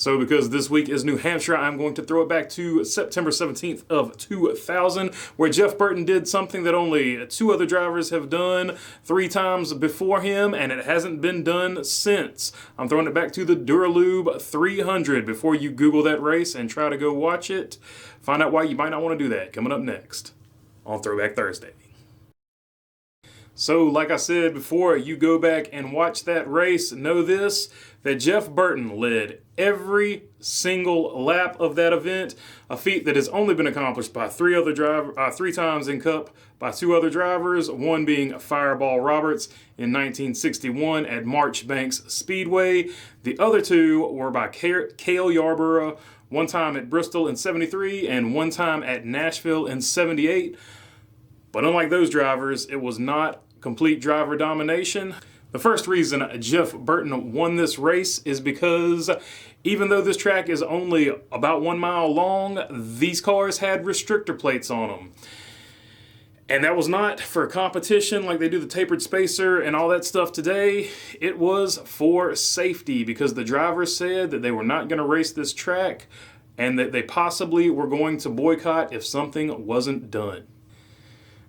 So because this week is New Hampshire, I'm going to throw it back to September 17th of 2000, where Jeff Burton did something that only 2 other drivers have done 3 times before him, and it hasn't been done since. I'm throwing it back to the Duralube 300. Before you Google that race and try to go watch it, find out why you might not want to do that. Coming up next on Throwback Thursday. So, like I said before, you go back and watch that race, know this, that Jeff Burton led every single lap of that event, a feat that has only been accomplished by 3 times in Cup by 2 other drivers, one being Fireball Roberts in 1961 at Marchbanks Speedway. The other 2 were by Cale Yarborough, one time at Bristol in 73 and one time at Nashville in 78. But unlike those drivers, it was not complete driver domination. The first reason Jeff Burton won this race is because even though this track is only about 1 mile long, these cars had restrictor plates on them. And that was not for competition like they do the tapered spacer and all that stuff today. It was for safety because the drivers said that they were not going to race this track and that they possibly were going to boycott if something wasn't done.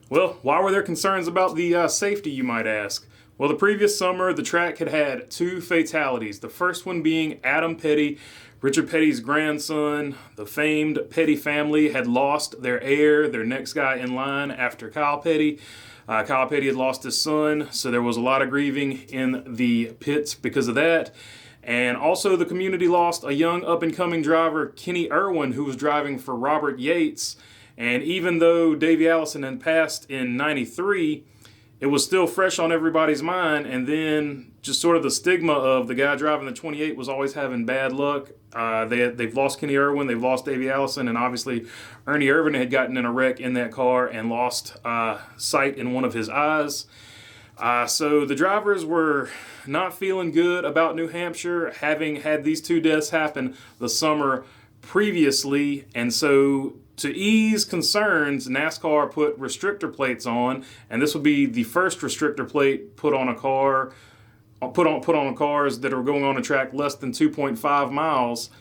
Well, why were there concerns about the safety, you might ask? Well, the previous summer, the track had had 2 fatalities. The first one being Adam Petty, Richard Petty's grandson. The famed Petty family had lost their heir, their next guy in line after Kyle Petty. Kyle Petty had lost his son, so there was a lot of grieving in the pits because of that. And also the community lost a young up-and-coming driver, Kenny Irwin, who was driving for Robert Yates. And even though Davey Allison had passed in 93, it was still fresh on everybody's mind. And then just sort of the stigma of the guy driving the 28 was always having bad luck. They've lost Kenny Irwin, they've lost Davey Allison, and obviously Ernie Irvin had gotten in a wreck in that car and lost sight in one of his eyes. So the drivers were not feeling good about New Hampshire, having had these 2 deaths happen the summer previously. And so to ease concerns, NASCAR put restrictor plates on, and this would be the first restrictor plate put on a car, put on cars that are going on a track less than 2.5 miles.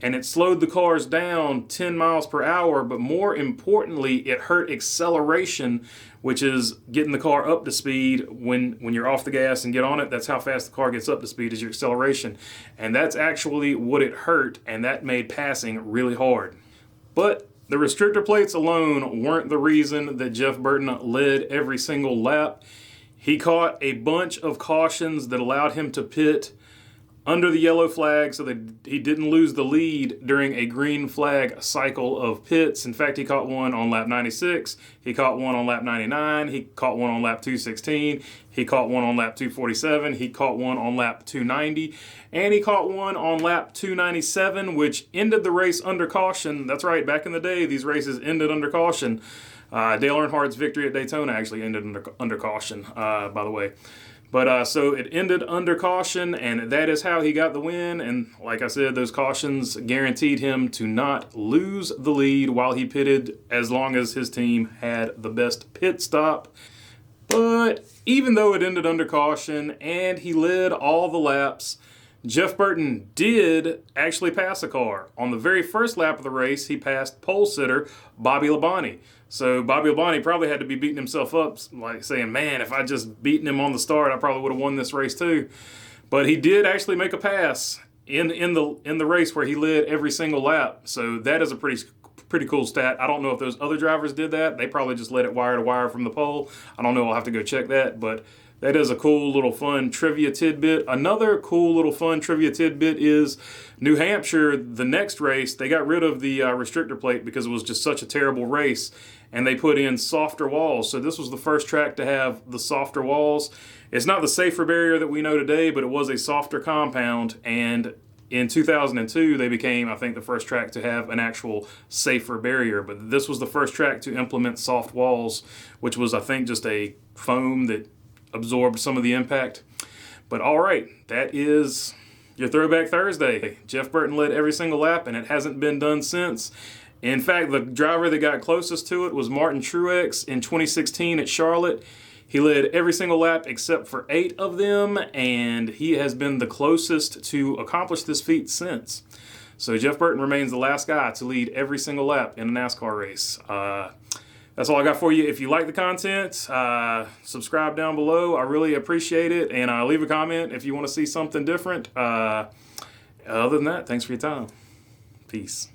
And it slowed the cars down 10 miles per hour, but more importantly, it hurt acceleration, which is getting the car up to speed. When you're off the gas and get on it, that's how fast the car gets up to speed, is your acceleration. And that's actually what it hurt, and that made passing really hard. But the restrictor plates alone weren't the reason that Jeff Burton led every single lap. He caught a bunch of cautions that allowed him to pit under the yellow flag so that he didn't lose the lead during a green flag cycle of pits. In fact, he caught one on lap 96, he caught one on lap 99, he caught one on lap 216, he caught one on lap 247, he caught one on lap 290, and he caught one on lap 297, which ended the race under caution. That's right, back in the day, these races ended under caution. Dale Earnhardt's victory at Daytona actually ended under caution, by the way. But so it ended under caution, and that is how he got the win. And like I said, those cautions guaranteed him to not lose the lead while he pitted, as long as his team had the best pit stop. But even though it ended under caution and he led all the laps, Jeff Burton did actually pass a car. On the very first lap of the race, he passed pole sitter Bobby Labonte. So Bobby Labonte probably had to be beating himself up, like saying, man, if I just beaten him on the start, I probably would have won this race too. But he did actually make a pass in the race where he led every single lap. So that is a pretty cool stat. I don't know if those other drivers did that. They probably just let it wire to wire from the pole. I don't know. I'll have to go check that. But that is a cool little fun trivia tidbit. Another cool little fun trivia tidbit is New Hampshire, the next race, they got rid of the restrictor plate because it was just such a terrible race, and they put in softer walls. So this was the first track to have the softer walls. It's not the safer barrier that we know today, but it was a softer compound, and in 2002, they became, I think, the first track to have an actual safer barrier. But this was the first track to implement soft walls, which was, I think, just a foam that absorbed some of the impact. But all right, that is your Throwback Thursday. Jeff Burton led every single lap, and it hasn't been done since. In fact, the driver that got closest to it was Martin Truex in 2016 at Charlotte. He led every single lap except for 8 of them, and he has been the closest to accomplish this feat since. So Jeff Burton remains the last guy to lead every single lap in a NASCAR race. That's all I got for you. If you like the content, subscribe down below. I really appreciate it, and leave a comment if you want to see something different. Other than that, thanks for your time. Peace.